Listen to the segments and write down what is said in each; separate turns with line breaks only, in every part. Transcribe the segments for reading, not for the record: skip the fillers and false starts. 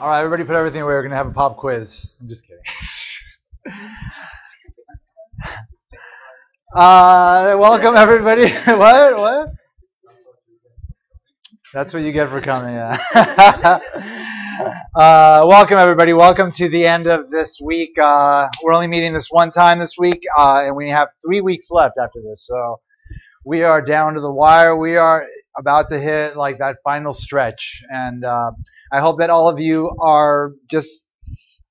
All right, everybody put everything away. We're going to have a pop quiz. I'm just kidding. Welcome, everybody. What? That's what you get for coming. Yeah. Welcome, everybody. Welcome to the end of this week. We're only meeting this one time this week, and we have 3 weeks left after this. So we are down to the wire. We are about to hit like that final stretch, and I hope that all of you are just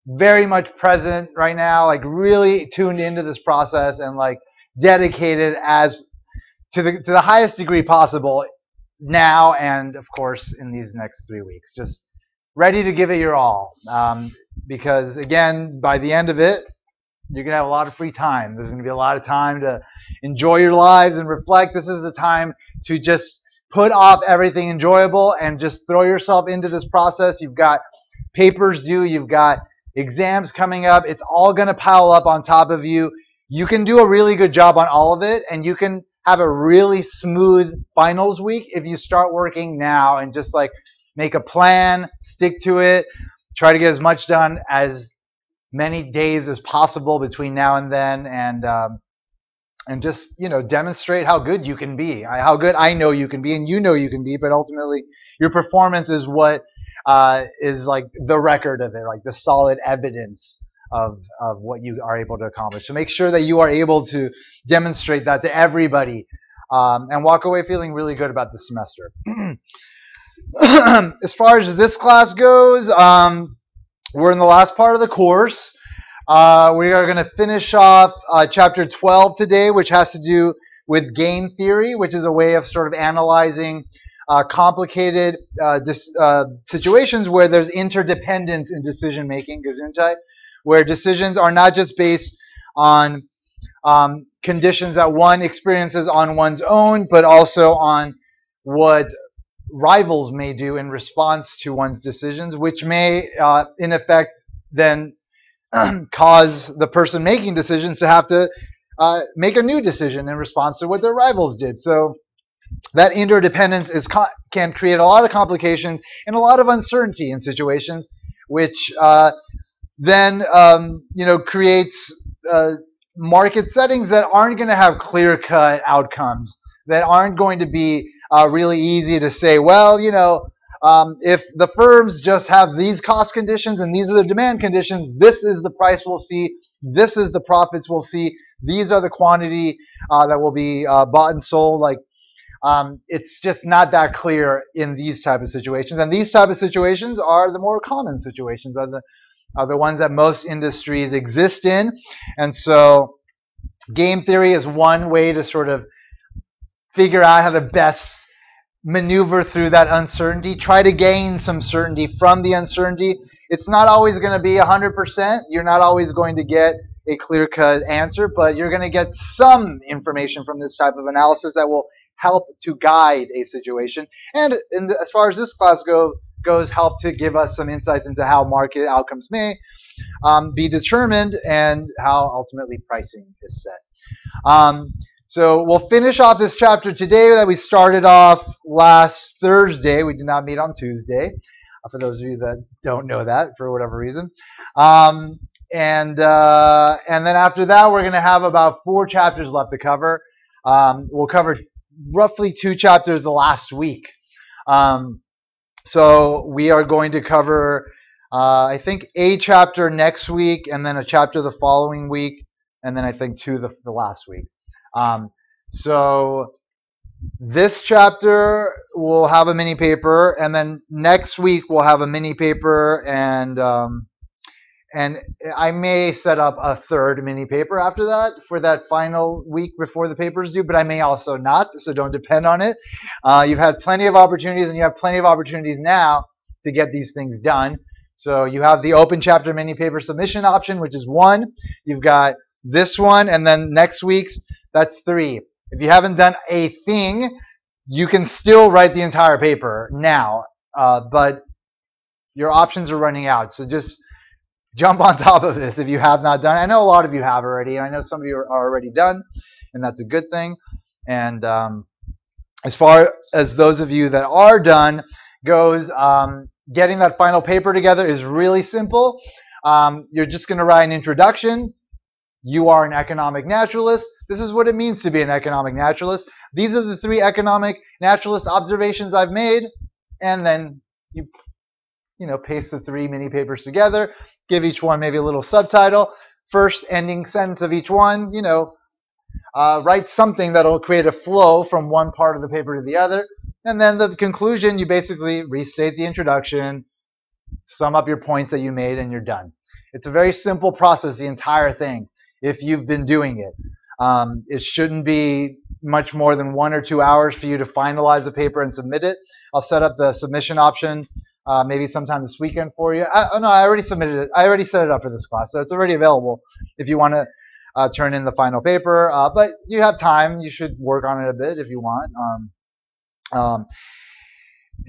very much present right now, like really tuned into this process and like dedicated as to the highest degree possible now, and of course in these next 3 weeks, just ready to give it your all, because again, by the end of it, you're going to have a lot of free time. There's going to be a lot of time to enjoy your lives and reflect. This is the time to just put off everything enjoyable and just throw yourself into this process. You've got papers due. You've got exams coming up. It's all going to pile up on top of you. You can do a really good job on all of it, and you can have a really smooth finals week if you start working now and just like make a plan, stick to it, try to get as much done as many days as possible between now and then, and just, you know, demonstrate how good you can be, how good I know you can be, and you know you can be, but ultimately your performance is what is like the record of it, like the solid evidence of what you are able to accomplish. So make sure that you are able to demonstrate that to everybody, and walk away feeling really good about the semester. As far as this class goes, we're in the last part of the course. We are going to finish off chapter 12 today, which has to do with game theory, which is a way of sort of analyzing complicated situations where there's interdependence in decision making, Gesundheit, where decisions are not just based on conditions that one experiences on one's own, but also on what rivals may do in response to one's decisions, which may, in effect, then cause the person making decisions to have to make a new decision in response to what their rivals did. So that interdependence can create a lot of complications and a lot of uncertainty in situations, which then creates market settings that aren't going to have clear-cut outcomes, that aren't going to be really easy to say, well, if the firms just have these cost conditions and these are the demand conditions, this is the price we'll see, this is the profits we'll see, these are the quantity that will be bought and sold. Like, it's just not that clear in these type of situations. And these type of situations are the more common situations, are the ones that most industries exist in. And so game theory is one way to sort of figure out how to best maneuver through that uncertainty, try to gain some certainty from the uncertainty. It's not always going to be 100%. You're not always going to get a clear-cut answer, but you're going to get some information from this type of analysis that will help to guide a situation. And as far as this class goes, help to give us some insights into how market outcomes may be determined and how ultimately pricing is set. So we'll finish off this chapter today that we started off last Thursday. We did not meet on Tuesday, for those of you that don't know that for whatever reason. And then after that, we're going to have about 4 chapters left to cover. We'll cover roughly 2 chapters the last week. So we are going to cover, I think, a chapter next week, and then a chapter the following week, and then I think 2 the last week. So this chapter will have a mini paper, and then next week we'll have a mini paper, and I may set up a 3rd mini paper after that for that final week before the paper's due, but I may also not, so don't depend on it. You've had plenty of opportunities, and you have plenty of opportunities now to get these things done. So you have the open chapter mini paper submission option, which is 1. You've got this one, and then next week's, that's 3. If you haven't done a thing, you can still write the entire paper now, but your options are running out. So just jump on top of this if you have not done. I know a lot of you have already, and I know some of you are already done, and that's a good thing. And as far as those of you that are done goes, getting that final paper together is really simple. You're just going to write an introduction. You are an economic naturalist. This is what it means to be an economic naturalist. These are the 3 economic naturalist observations I've made. And then you paste the 3 mini papers together, give each one maybe a little subtitle, first ending sentence of each one, write something that'll create a flow from one part of the paper to the other. And then the conclusion, you basically restate the introduction, sum up your points that you made, and you're done. It's a very simple process, the entire thing, if you've been doing it. It shouldn't be much more than 1 or 2 hours for you to finalize the paper and submit it. I'll set up the submission option maybe sometime this weekend for you. No, I already submitted it. I already set it up for this class, so it's already available if you want to turn in the final paper. But you have time. You should work on it a bit if you want.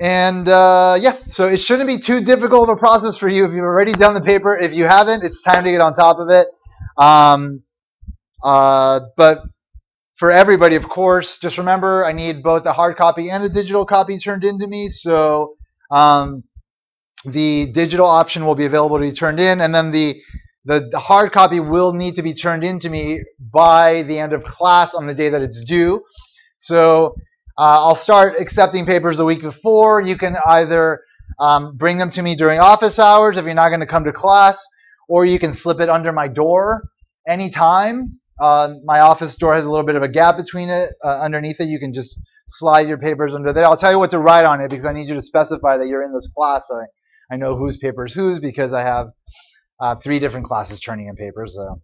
Yeah, so it shouldn't be too difficult of a process for you if you've already done the paper. If you haven't, it's time to get on top of it. But for everybody, of course, just remember I need both a hard copy and a digital copy turned into me. So the digital option will be available to be turned in, and then the hard copy will need to be turned into me by the end of class on the day that it's due. So I'll start accepting papers the week before. You can either bring them to me during office hours if you're not going to come to class, or you can slip it under my door anytime. My office door has a little bit of a gap between it. Underneath it, you can just slide your papers under there. I'll tell you what to write on it because I need you to specify that you're in this class. So I know whose paper is whose because I have 3 different classes turning in papers. So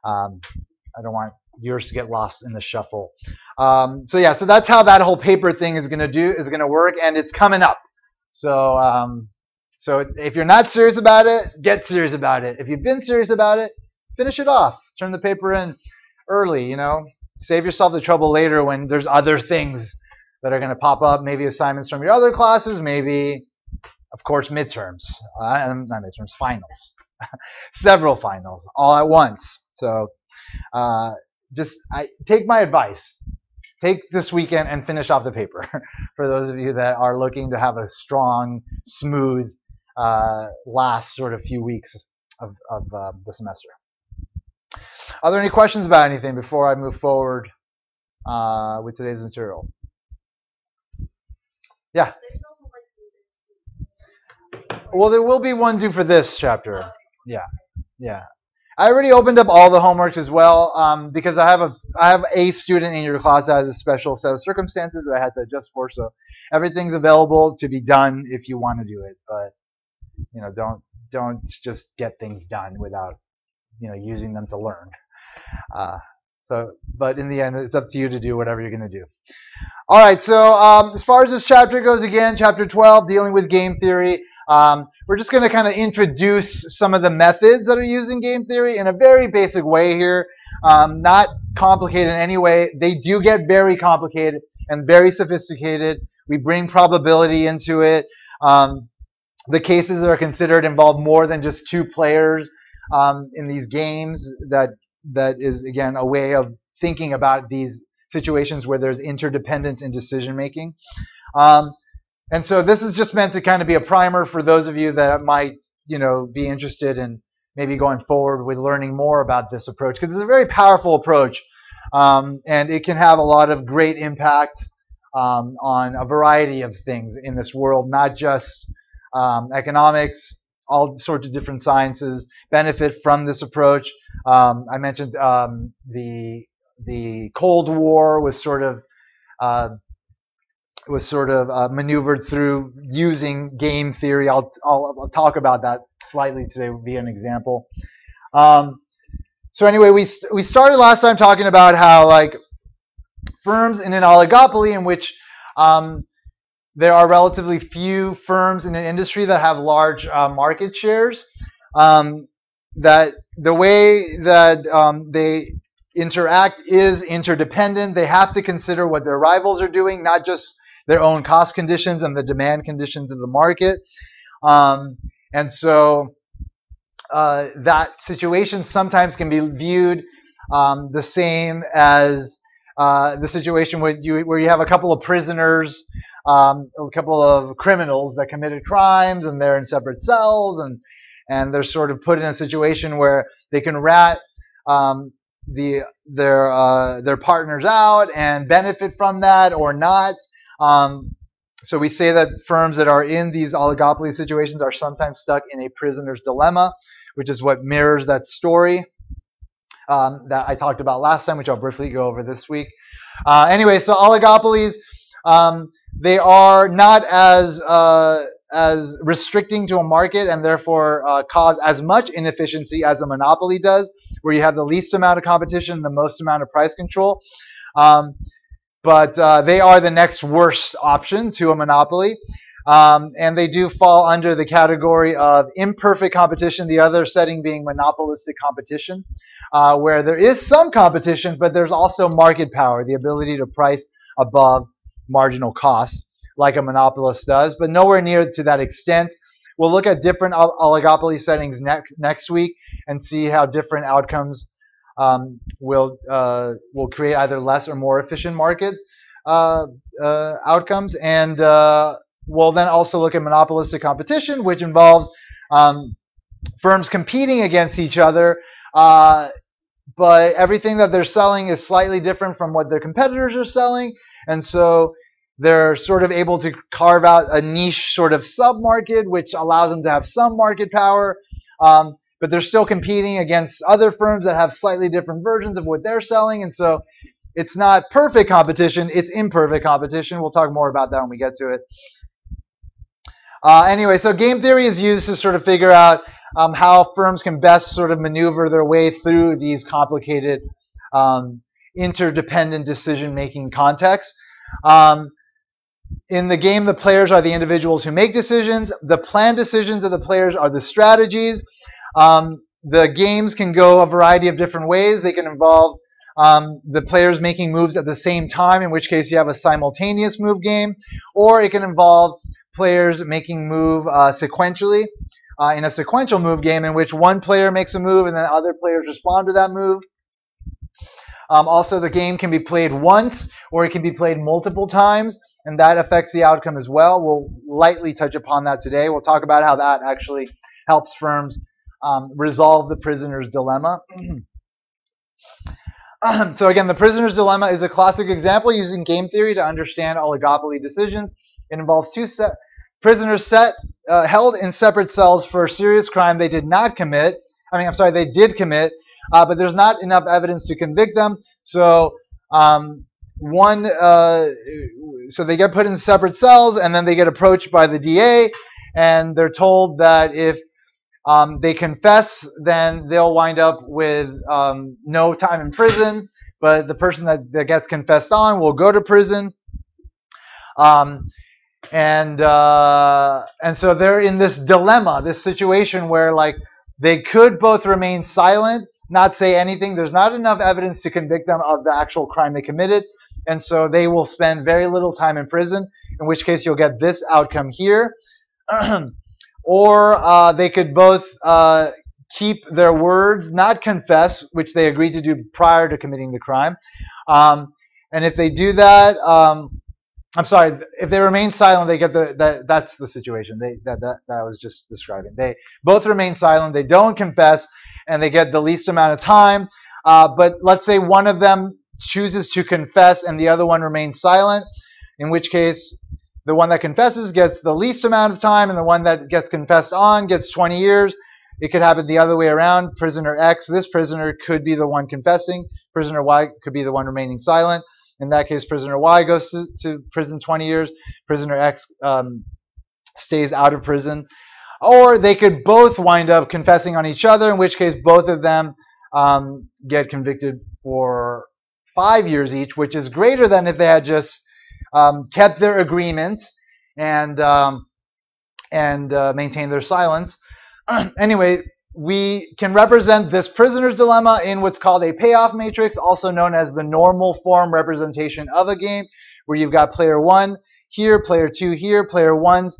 I don't want yours to get lost in the shuffle. So yeah, so that's how that whole paper thing is going to work, and it's coming up. So so if you're not serious about it, get serious about it. If you've been serious about it, finish it off. Turn the paper in early, Save yourself the trouble later when there's other things that are going to pop up, maybe assignments from your other classes, maybe, of course, midterms. Not midterms, finals. Several finals all at once. So take my advice. Take this weekend and finish off the paper for those of you that are looking to have a strong, smooth last sort of few weeks of the semester. Are there any questions about anything before I move forward with today's material? Yeah. Well, there will be one due for this chapter. Yeah. I already opened up all the homework as well because I have a student in your class that has a special set of circumstances that I had to adjust for. So everything's available to be done if you want to do it. But don't just get things done without using them to learn. But in the end, it's up to you to do whatever you're going to do. All right. So as far as this chapter goes, again, chapter 12, dealing with game theory. We're just going to kind of introduce some of the methods that are used in game theory in a very basic way here. Not complicated in any way. They do get very complicated and very sophisticated. We bring probability into it. The cases that are considered involve more than just 2 players in these games. That is, again, a way of thinking about these situations where there's interdependence in decision making. And so this is just meant to kind of be a primer for those of you that might, be interested in maybe going forward with learning more about this approach, because it's a very powerful approach, and it can have a lot of great impact on a variety of things in this world, not just economics. All sorts of different sciences benefit from this approach. I mentioned the Cold War was sort of maneuvered through using game theory. I'll talk about that slightly today via an example. So anyway, we started last time talking about how firms in an oligopoly in which there are relatively few firms in an industry that have large market shares, that the way that they interact is interdependent. They have to consider what their rivals are doing, not just their own cost conditions and the demand conditions of the market. And so that situation sometimes can be viewed the same as the situation where you have a couple of prisoners, a couple of criminals that committed crimes, and they're in separate cells, and they're sort of put in a situation where they can rat their partners out and benefit from that or not. So we say that firms that are in these oligopoly situations are sometimes stuck in a prisoner's dilemma, which is what mirrors that story that I talked about last time, which I'll briefly go over this week. Anyway, so oligopolies, they are not as restricting to a market and therefore cause as much inefficiency as a monopoly does, where you have the least amount of competition and the most amount of price control. But they are the next worst option to a monopoly. And they do fall under the category of imperfect competition, the other setting being monopolistic competition, where there is some competition, but there's also market power, the ability to price above marginal costs, like a monopolist does, but nowhere near to that extent. We'll look at different oligopoly settings next week and see how different outcomes will create either less or more efficient market outcomes. And we'll then also look at monopolistic competition, which involves firms competing against each other, but everything that they're selling is slightly different from what their competitors are selling. And so they're sort of able to carve out a niche sort of sub-market, which allows them to have some market power. But they're still competing against other firms that have slightly different versions of what they're selling. And so it's not perfect competition, it's imperfect competition. We'll talk more about that when we get to it. Anyway, so game theory is used to sort of figure out how firms can best sort of maneuver their way through these complicated interdependent decision-making contexts. In the game, the players are the individuals who make decisions. The planned decisions of the players are the strategies. The games can go a variety of different ways. They can involve the players making moves at the same time, in which case you have a simultaneous move game, or it can involve players making move sequentially in a sequential move game in which one player makes a move and then other players respond to that move. Also, the game can be played once or it can be played multiple times, and that affects the outcome as well. We'll lightly touch upon that today. We'll talk about how that actually helps firms resolve the prisoner's dilemma. So again, the prisoner's dilemma is a classic example using game theory to understand oligopoly decisions. It involves two prisoners held in separate cells for a serious crime they did not commit. They did commit, but there's not enough evidence to convict them. So so they get put in separate cells, and then they get approached by the DA, and they're told that if they confess, then they'll wind up with no time in prison, but the person that gets confessed on will go to prison. And so they're in this dilemma, this situation where like they could both remain silent, not say anything. There's not enough evidence to convict them of the actual crime they committed. And so they will spend very little time in prison, in which case you'll get this outcome here. Or they could both keep their words, not confess, which they agreed to do prior to committing the crime. And if they do that, if they remain silent, they get that's the situation that I was just describing. They both remain silent, they don't confess, and they get the least amount of time. But let's say one of them chooses to confess and the other one remains silent, in which case the one that confesses gets the least amount of time and the one that gets confessed on gets 20 years. It could happen the other way around. Prisoner X, this prisoner, could be the one confessing. Prisoner Y could be the one remaining silent. In that case, prisoner Y goes to prison 20 years. Prisoner X stays out of prison. Or they could both wind up confessing on each other, in which case both of them get convicted for 5 years each, which is greater than if they had just kept their agreement and maintained their silence. Anyway, we can represent this prisoner's dilemma in what's called a payoff matrix, also known as the normal form representation of a game, where you've got player 1 here, player 2 here, player 1's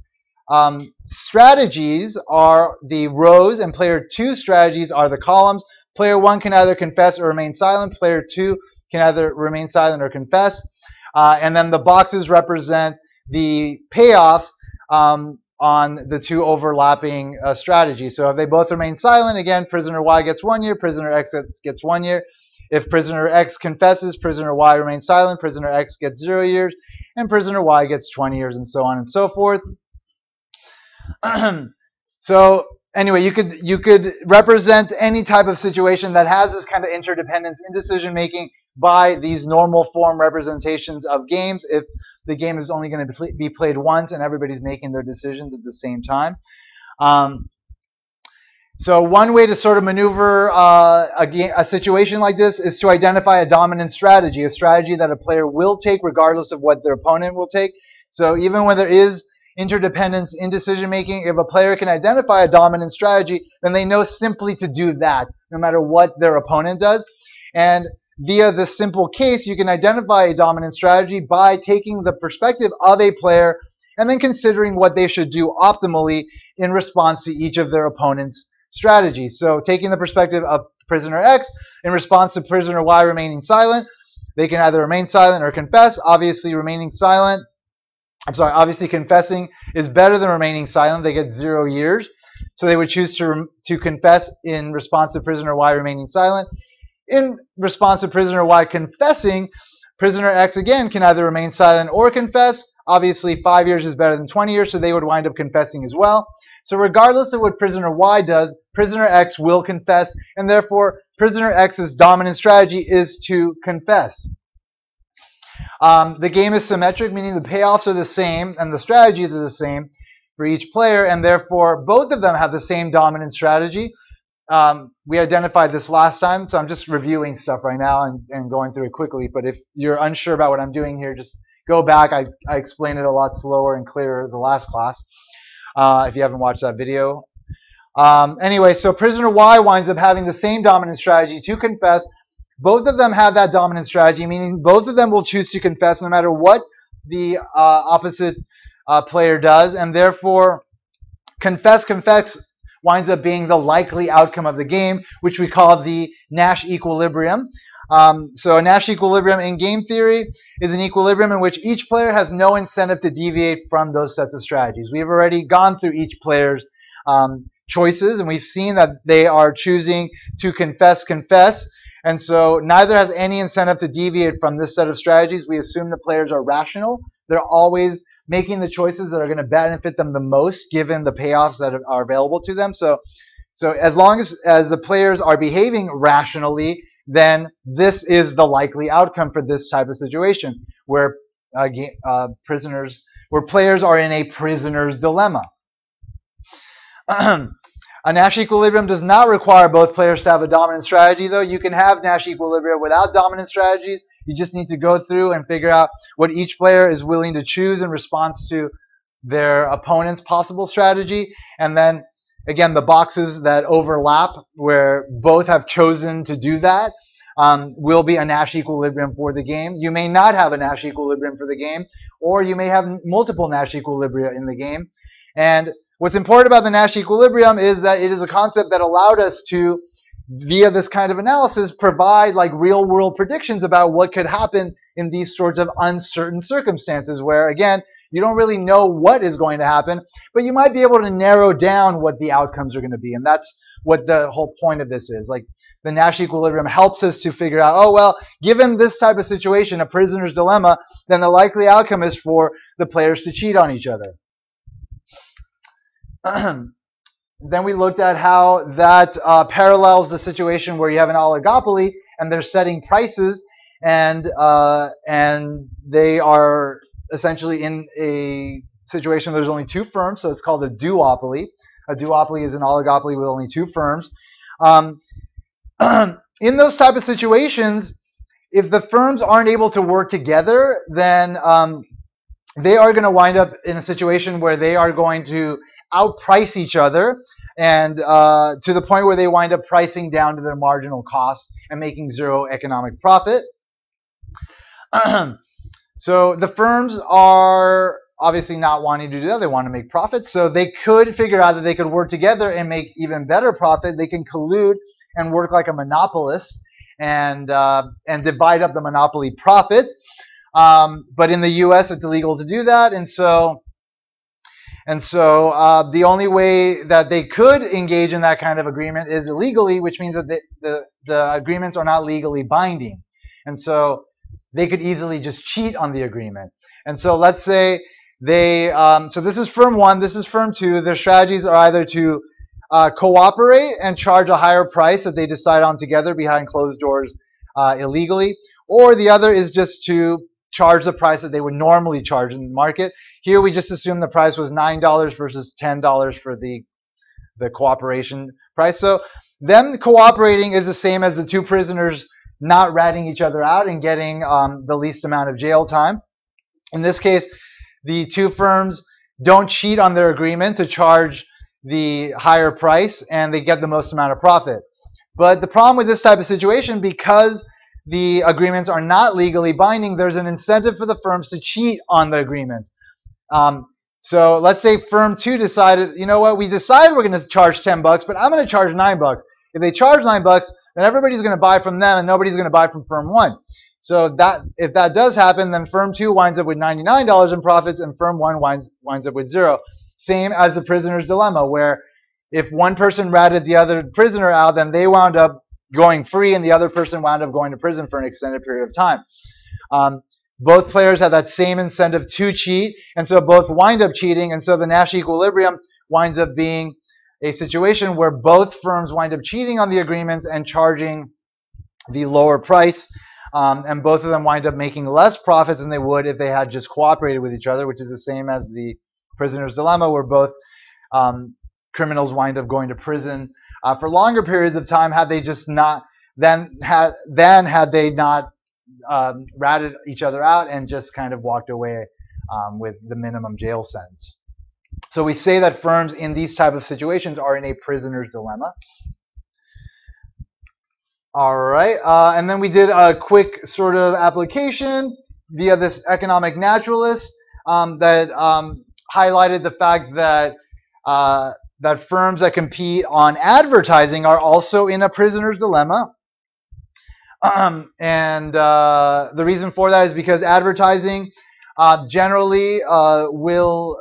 strategies are the rows, and player 2's strategies are the columns. Player 1 can either confess or remain silent. Player 2 can either remain silent or confess. And then the boxes represent the payoffs on the two overlapping strategies. So if they both remain silent, again, prisoner Y gets 1 year, prisoner X gets 1 year. If prisoner X confesses, prisoner Y remains silent, prisoner X gets 0 years, and prisoner Y gets 20 years, and so on and so forth. So anyway, you could represent any type of situation that has this kind of interdependence in decision making by these normal form representations of games if the game is only going to be played once and everybody's making their decisions at the same time. So one way to sort of maneuver a situation like this is to identify a dominant strategy, a strategy that a player will take regardless of what their opponent will take. So even when there is interdependence in decision making, if a player can identify a dominant strategy, then they know simply to do that, no matter what their opponent does. And via this simple case, you can identify a dominant strategy by taking the perspective of a player and then considering what they should do optimally in response to each of their opponent's strategies. So taking the perspective of prisoner X in response to prisoner Y remaining silent, they can either remain silent or confess. Obviously confessing is better than remaining silent. They get 0 years. So they would choose to confess in response to prisoner Y remaining silent. In response to prisoner Y confessing, prisoner X again can either remain silent or confess. Obviously 5 years is better than 20 years, so they would wind up confessing as well. So regardless of what prisoner Y does, prisoner X will confess, and therefore prisoner X's dominant strategy is to confess. The game is symmetric, meaning the payoffs are the same and the strategies are the same for each player, and therefore both of them have the same dominant strategy. We identified this last time, so I'm just reviewing stuff right now and going through it quickly. But if you're unsure about what I'm doing here, just go back. I explained it a lot slower and clearer the last class if you haven't watched that video. Anyway, so prisoner Y winds up having the same dominant strategy to confess. Both of them have that dominant strategy, meaning both of them will choose to confess no matter what the opposite player does, and therefore confess winds up being the likely outcome of the game, which we call the Nash equilibrium. So a Nash equilibrium in game theory is an equilibrium in which each player has no incentive to deviate from those sets of strategies. We've already gone through each player's choices, and we've seen that they are choosing to confess. And so neither has any incentive to deviate from this set of strategies. We assume the players are rational. They're always making the choices that are going to benefit them the most given the payoffs that are available to them. So as long as the players are behaving rationally, then this is the likely outcome for this type of situation where players are in a prisoner's dilemma. A Nash equilibrium does not require both players to have a dominant strategy, though. You can have Nash equilibria without dominant strategies. You just need to go through and figure out what each player is willing to choose in response to their opponent's possible strategy. And then, again, the boxes that overlap where both have chosen to do that will be a Nash equilibrium for the game. You may not have a Nash equilibrium for the game, or you may have multiple Nash equilibria in the game. And what's important about the Nash equilibrium is that it is a concept that allowed us to, via this kind of analysis, provide like real-world predictions about what could happen in these sorts of uncertain circumstances where, again, you don't really know what is going to happen, but you might be able to narrow down what the outcomes are going to be. And that's what the whole point of this is. Like, the Nash equilibrium helps us to figure out, oh, well, given this type of situation, a prisoner's dilemma, then the likely outcome is for the players to cheat on each other. Then we looked at how that parallels the situation where you have an oligopoly and they're setting prices, and they are essentially in a situation where there's only two firms, so it's called a duopoly. A duopoly is an oligopoly with only two firms. In those type of situations, if the firms aren't able to work together, then they are going to wind up in a situation where they are going to outprice each other, and to the point where they wind up pricing down to their marginal cost and making zero economic profit. So the firms are obviously not wanting to do that. They want to make profits. So they could figure out that they could work together and make even better profit. They can collude and work like a monopolist and divide up the monopoly profit. But in the U.S., it's illegal to do that, and so the only way that they could engage in that kind of agreement is illegally, which means that the agreements are not legally binding, and so they could easily just cheat on the agreement. And so let's say so this is firm 1, this is firm 2. Their strategies are either to cooperate and charge a higher price that they decide on together behind closed doors illegally, or the other is just to charge the price that they would normally charge in the market. Here we just assume the price was $9 versus $10 for the cooperation price. So them cooperating is the same as the two prisoners not ratting each other out and getting the least amount of jail time. In this case, the two firms don't cheat on their agreement to charge the higher price, and they get the most amount of profit. But the problem with this type of situation, because the agreements are not legally binding, there's an incentive for the firms to cheat on the agreement. So let's say firm 2 decided, you know what, we decided we're going to charge $10, but I'm going to charge $9. If they charge $9, then everybody's going to buy from them and nobody's going to buy from firm 1. So if that does happen, then firm 2 winds up with $99 in profits and firm 1 winds up with 0. Same as the prisoner's dilemma, where if one person ratted the other prisoner out, then they wound up going free and the other person wound up going to prison for an extended period of time. Both players have that same incentive to cheat, and so both wind up cheating, and so the Nash equilibrium winds up being a situation where both firms wind up cheating on the agreements and charging the lower price, and both of them wind up making less profits than they would if they had just cooperated with each other, which is the same as the prisoner's dilemma, where both criminals wind up going to prison for longer periods of time had they just not had they not ratted each other out and just kind of walked away with the minimum jail sentence. So we say that firms in these type of situations are in a prisoner's dilemma. All right, and then we did a quick sort of application via this economic naturalist that highlighted the fact that that firms that compete on advertising are also in a prisoner's dilemma. And the reason for that is because advertising generally will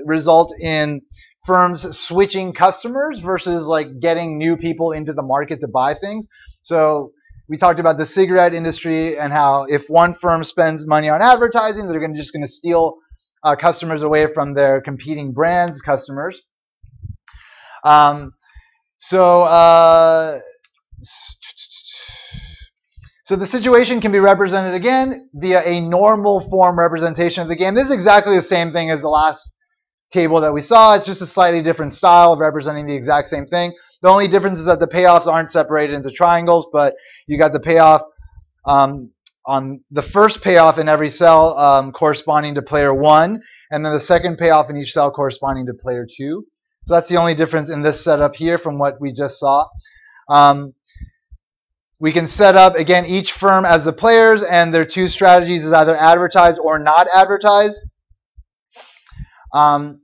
result in firms switching customers versus like getting new people into the market to buy things. So we talked about the cigarette industry and how if one firm spends money on advertising, they're just going to steal customers away from their competing brands' customers. So the situation can be represented again via a normal form representation of the game. This is exactly the same thing as the last table that we saw. It's just a slightly different style of representing the exact same thing. The only difference is that the payoffs aren't separated into triangles, but you got the payoff on the first payoff in every cell corresponding to player 1, and then the second payoff in each cell corresponding to player 2. So that's the only difference in this setup here from what we just saw. We can set up, again, each firm as the players, and their two strategies is either advertise or not advertise.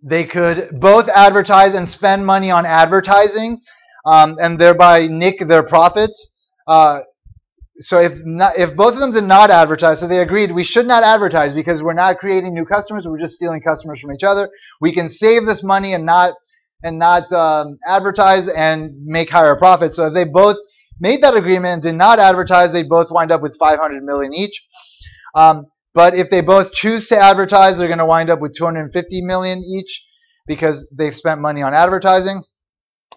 They could both advertise and spend money on advertising and thereby nick their profits. So if both of them did not advertise, so they agreed we should not advertise because we're not creating new customers, we're just stealing customers from each other. We can save this money and not advertise and make higher profits. So if they both made that agreement and did not advertise, they'd both wind up with $500 million each. But if they both choose to advertise, they're going to wind up with $250 million each because they've spent money on advertising.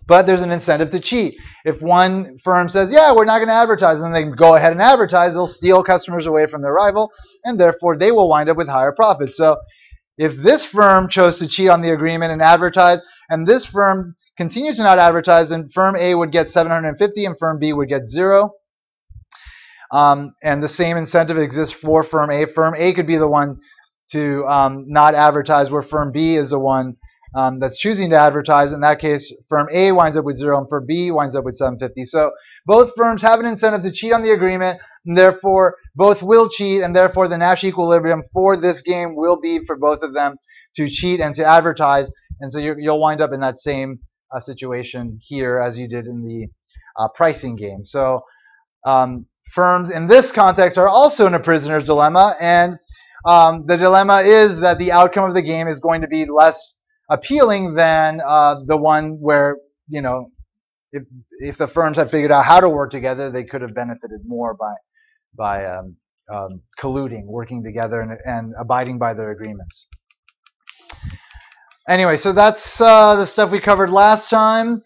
But there's an incentive to cheat. If one firm says, yeah, we're not going to advertise, and they go ahead and advertise, they'll steal customers away from their rival, and therefore they will wind up with higher profits. So if this firm chose to cheat on the agreement and advertise, and this firm continued to not advertise, then firm A would get 750 and firm B would get 0. And the same incentive exists for firm A. Firm A could be the one to not advertise, where firm B is the one that's choosing to advertise. In that case, firm A winds up with 0 and firm B winds up with 750. So both firms have an incentive to cheat on the agreement, and therefore both will cheat, and therefore the Nash equilibrium for this game will be for both of them to cheat and to advertise. And so you'll wind up in that same situation here as you did in the pricing game. So firms in this context are also in a prisoner's dilemma, and the dilemma is that the outcome of the game is going to be less appealing than the one where, you know, if the firms had figured out how to work together, they could have benefited more by colluding, working together, and abiding by their agreements. Anyway, so that's the stuff we covered last time.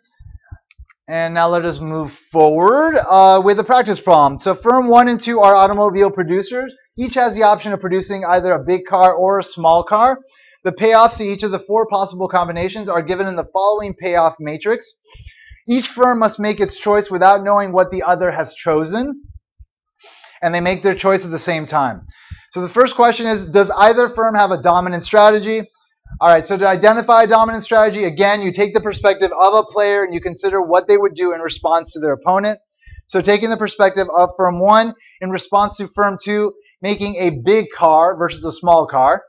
And now let us move forward with the practice problem. So firm 1 and 2 are automobile producers. Each has the option of producing either a big car or a small car. The payoffs to each of the 4 possible combinations are given in the following payoff matrix. Each firm must make its choice without knowing what the other has chosen, and they make their choice at the same time. So the first question is, does either firm have a dominant strategy? All right, so to identify a dominant strategy, again, you take the perspective of a player and you consider what they would do in response to their opponent. So taking the perspective of firm 1 in response to firm 2 making a big car versus a small car,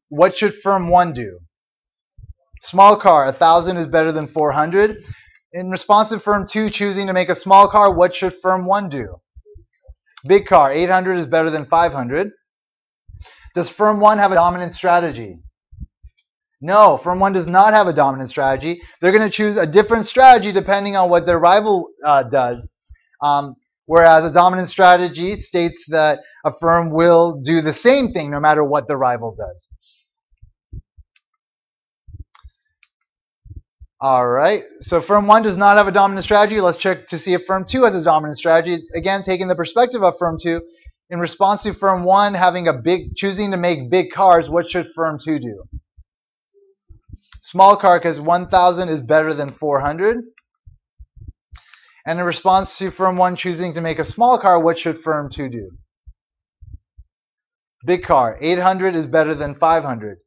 what should firm 1 do? Small car, 1,000 is better than 400. In response to firm 2 choosing to make a small car, what should firm 1 do? Big car, 800 is better than 500. Does firm 1 have a dominant strategy? No, firm 1 does not have a dominant strategy. They're going to choose a different strategy depending on what their rival does. Whereas a dominant strategy states that a firm will do the same thing no matter what the rival does. All right, so firm 1 does not have a dominant strategy. Let's check to see if firm 2 has a dominant strategy. Again, taking the perspective of firm 2, in response to firm 1 having choosing to make big cars, what should firm 2 do? Small car, because 1,000 is better than 400. And in response to firm 1 choosing to make a small car, what should firm 2 do? Big car, 800 is better than 500.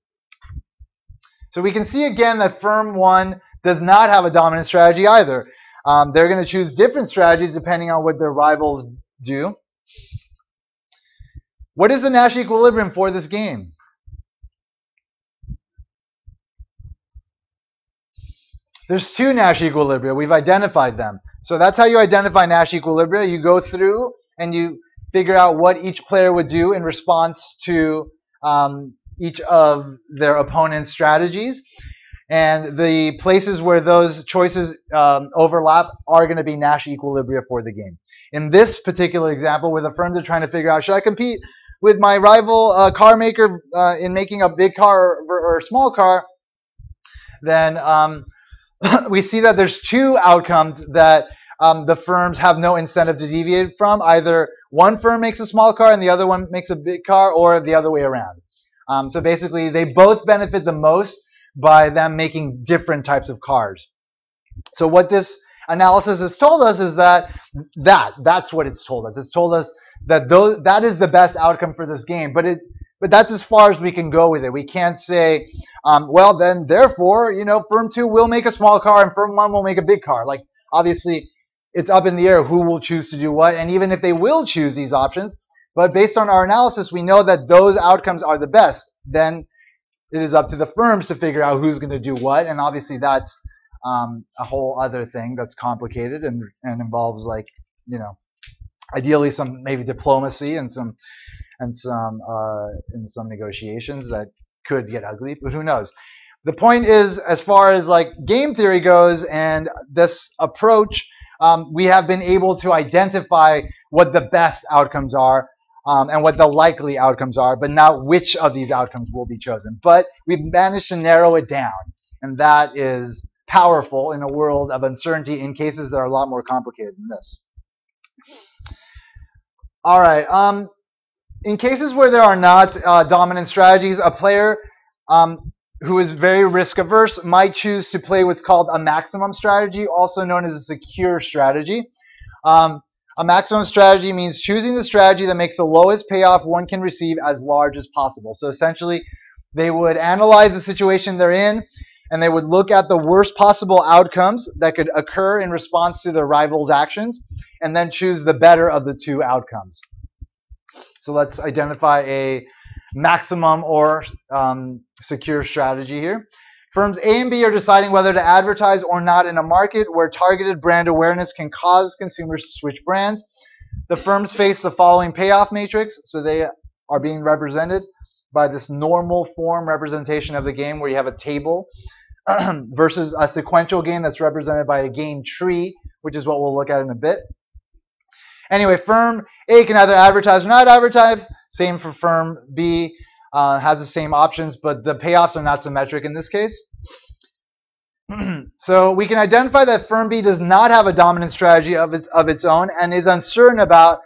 So we can see again that firm 1 does not have a dominant strategy either. They're going to choose different strategies depending on what their rivals do. What is the Nash equilibrium for this game? There's 2 Nash equilibria. We've identified them. So that's how you identify Nash equilibria. You go through and you figure out what each player would do in response to each of their opponent's strategies. And the places where those choices overlap are going to be Nash equilibria for the game. In this particular example, where the firms are trying to figure out, should I compete with my rival car maker in making a big car or a small car, then we see that there's 2 outcomes that the firms have no incentive to deviate from. Either one firm makes a small car and the other one makes a big car, or the other way around. So basically, they both benefit the most by them making different types of cars. So what this analysis has told us is that's what it's told us. It's told us that that is the best outcome for this game, but that's as far as we can go with it. We can't say, well, then therefore, firm 2 will make a small car and firm 1 will make a big car. Like, obviously, it's up in the air who will choose to do what, and even if they will choose these options, but based on our analysis, we know that those outcomes are the best. Then it is up to the firms to figure out who's going to do what, and obviously that's a whole other thing that's complicated and involves, like, ideally some maybe diplomacy and some negotiations that could get ugly, but who knows? The point is, as far as like game theory goes and this approach, we have been able to identify what the best outcomes are and what the likely outcomes are, but not which of these outcomes will be chosen. But we've managed to narrow it down, and that is powerful in a world of uncertainty in cases that are a lot more complicated than this. All right. In cases where there are not dominant strategies, a player who is very risk averse might choose to play what's called a maximum strategy, also known as a secure strategy. A maximum strategy means choosing the strategy that makes the lowest payoff one can receive as large as possible. So essentially, they would analyze the situation they're in, and they would look at the worst possible outcomes that could occur in response to their rival's actions, and then choose the better of the 2 outcomes. So let's identify a maximum or secure strategy here. Firms A and B are deciding whether to advertise or not in a market where targeted brand awareness can cause consumers to switch brands. The firms face the following payoff matrix. So they are being represented by this normal form representation of the game where you have a table versus a sequential game that's represented by a game tree, which is what we'll look at in a bit. Anyway, firm A can either advertise or not advertise. Same for firm B. Has the same options, but the payoffs are not symmetric in this case. So we can identify that firm B does not have a dominant strategy of its own and is uncertain about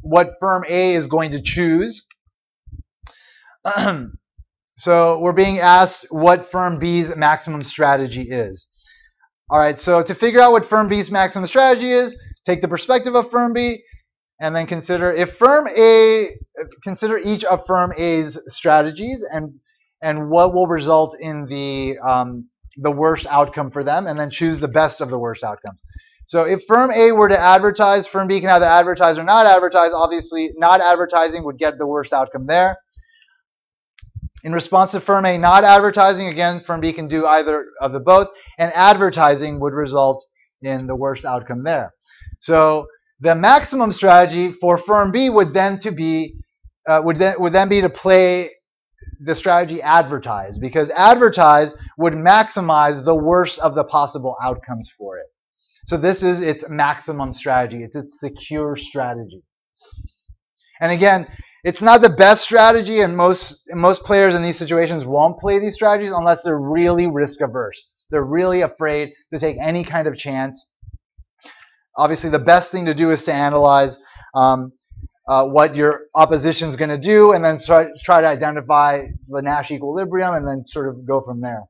what firm A is going to choose. So we're being asked what firm B's maximum strategy is. All right, so to figure out what firm B's maximum strategy is, take the perspective of firm B, and then consider each of firm A's strategies and what will result in the worst outcome for them, and then choose the best of the worst outcomes. So if firm A were to advertise, firm B can either advertise or not advertise. Obviously, not advertising would get the worst outcome there. In response to firm A not advertising, again, firm B can do either of the both, and advertising would result in the worst outcome there. So the maximum strategy for firm B would then be to play the strategy advertise, because advertise would maximize the worst of the possible outcomes for it. So this is its maximum strategy. It's its secure strategy. And again, it's not the best strategy, and most players in these situations won't play these strategies unless they're really risk averse. They're really afraid to take any kind of chance. Obviously, the best thing to do is to analyze what your opposition is going to do, and then try to identify the Nash equilibrium, and then sort of go from there.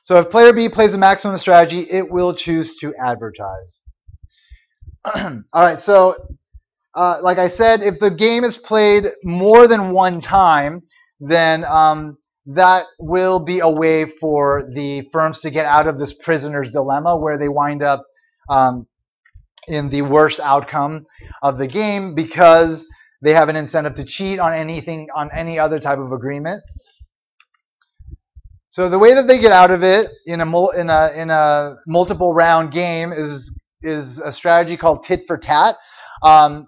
So if player B plays a maximum strategy, it will choose to advertise. All right, so like I said, if the game is played more than one time, then that will be a way for the firms to get out of this prisoner's dilemma, where they wind up in the worst outcome of the game because they have an incentive to cheat on any other type of agreement. So the way that they get out of it in a multiple round game is a strategy called tit for tat,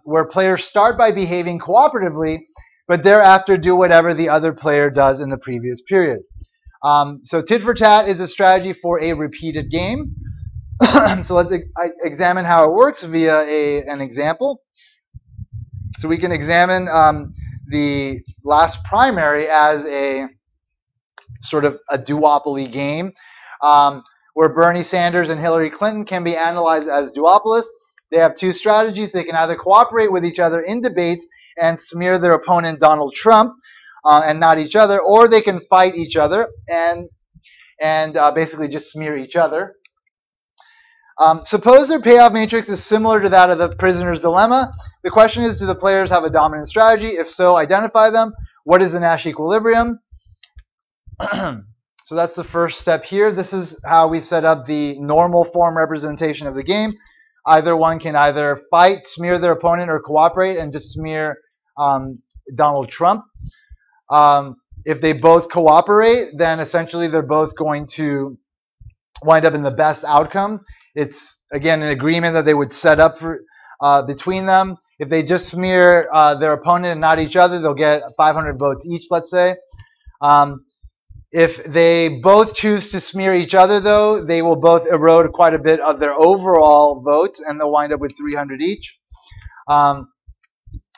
where players start by behaving cooperatively, but thereafter do whatever the other player does in the previous period. So tit for tat is a strategy for a repeated game. So let's examine how it works via an example. So we can examine the last primary as a sort of a duopoly game, where Bernie Sanders and Hillary Clinton can be analyzed as duopolists. They have two strategies. They can either cooperate with each other in debates and smear their opponent Donald Trump and not each other, or they can fight each other and basically just smear each other. Suppose their payoff matrix is similar to that of the prisoner's dilemma. The question is, do the players have a dominant strategy? If so, identify them. What is the Nash equilibrium? So that's the first step here. This is how we set up the normal form representation of the game. Either one can either fight, smear their opponent, or cooperate and just smear Donald Trump. If they both cooperate, then essentially they're both going to wind up in the best outcome. It's, again, an agreement that they would set up for between them. If they just smear their opponent and not each other, they'll get 500 votes each, let's say. If they both choose to smear each other, though, they will both erode quite a bit of their overall votes, and they'll wind up with 300 each.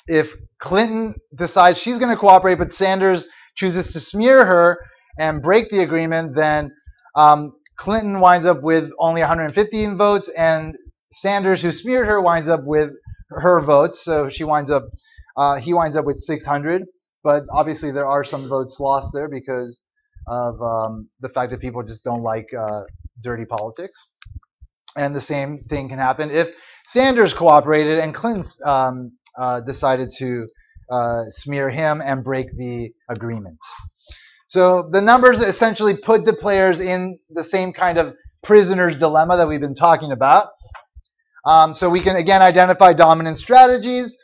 If Clinton decides she's going to cooperate, but Sanders chooses to smear her and break the agreement, then Clinton winds up with only 115 votes, and Sanders, who smeared her, winds up with her votes. So he winds up with 600. But obviously, there are some votes lost there because of the fact that people just don't like dirty politics. And the same thing can happen if Sanders cooperated and Clinton decided to smear him and break the agreement. So the numbers essentially put the players in the same kind of prisoner's dilemma that we've been talking about. So we can, again, identify dominant strategies.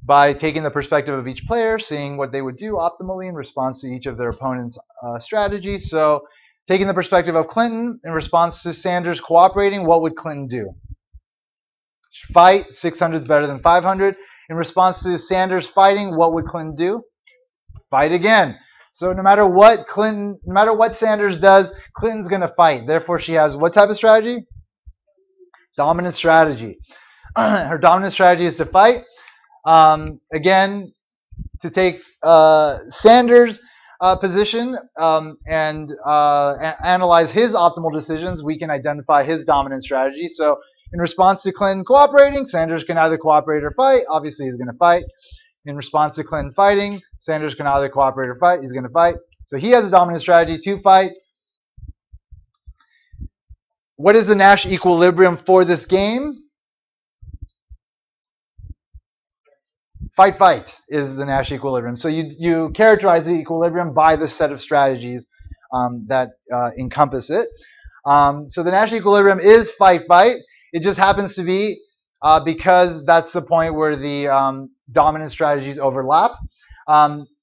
by taking the perspective of each player, seeing what they would do optimally in response to each of their opponent's strategies. So taking the perspective of Clinton in response to Sanders cooperating, what would Clinton do? Fight. 600 is better than 500. In response to Sanders fighting, what would Clinton do? Fight again. So no matter what Sanders does, Clinton's going to fight. Therefore, she has what type of strategy? Dominant strategy. Her dominant strategy is to fight. Again, to take Sanders' position and analyze his optimal decisions, we can identify his dominant strategy. So in response to Clinton cooperating, Sanders can either cooperate or fight. Obviously, he's going to fight. In response to Clinton fighting, Sanders can either cooperate or fight. He's going to fight. So he has a dominant strategy to fight. What is the Nash equilibrium for this game? Fight, fight is the Nash equilibrium. So you characterize the equilibrium by this set of strategies that encompass it. So the Nash equilibrium is fight, fight. It just happens to be because that's the point where the dominant strategies overlap.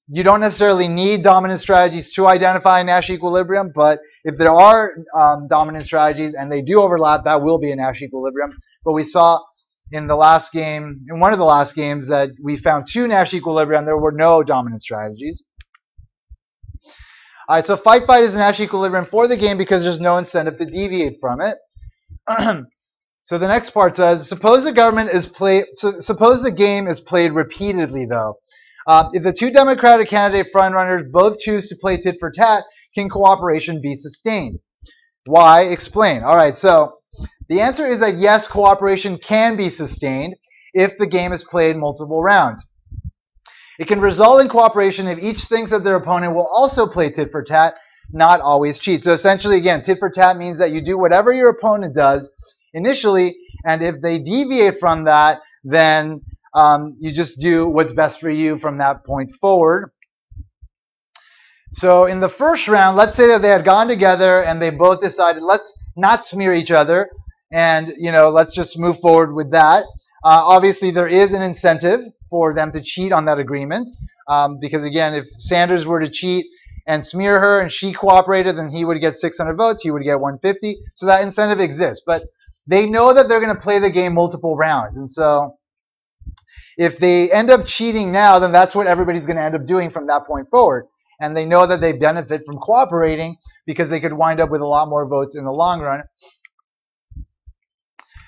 You don't necessarily need dominant strategies to identify Nash equilibrium, but if there are dominant strategies and they do overlap, that will be a Nash equilibrium. But we saw in the last game, in one of the last games, that we found two Nash equilibria and there were no dominant strategies. All right, so fight, fight is a Nash equilibrium for the game because there's no incentive to deviate from it. So the next part says, suppose the game is played repeatedly, though. If the two Democratic candidate frontrunners both choose to play tit for tat, can cooperation be sustained? Why? Explain. All right, so the answer is that yes, cooperation can be sustained if the game is played multiple rounds. It can result in cooperation if each thinks that their opponent will also play tit for tat, not always cheat. So essentially, again, tit for tat means that you do whatever your opponent does initially, and if they deviate from that, then you just do what's best for you from that point forward. So in the first round, let's say that they had gone together and they both decided, let's not smear each other, and let's just move forward with that. Obviously, there is an incentive for them to cheat on that agreement, because again, if Sanders were to cheat and smear her and she cooperated, then he would get 600 votes, he would get 150. So that incentive exists, but they know that they're going to play the game multiple rounds, and so if they end up cheating now, then that's what everybody's going to end up doing from that point forward. And they know that they benefit from cooperating because they could wind up with a lot more votes in the long run.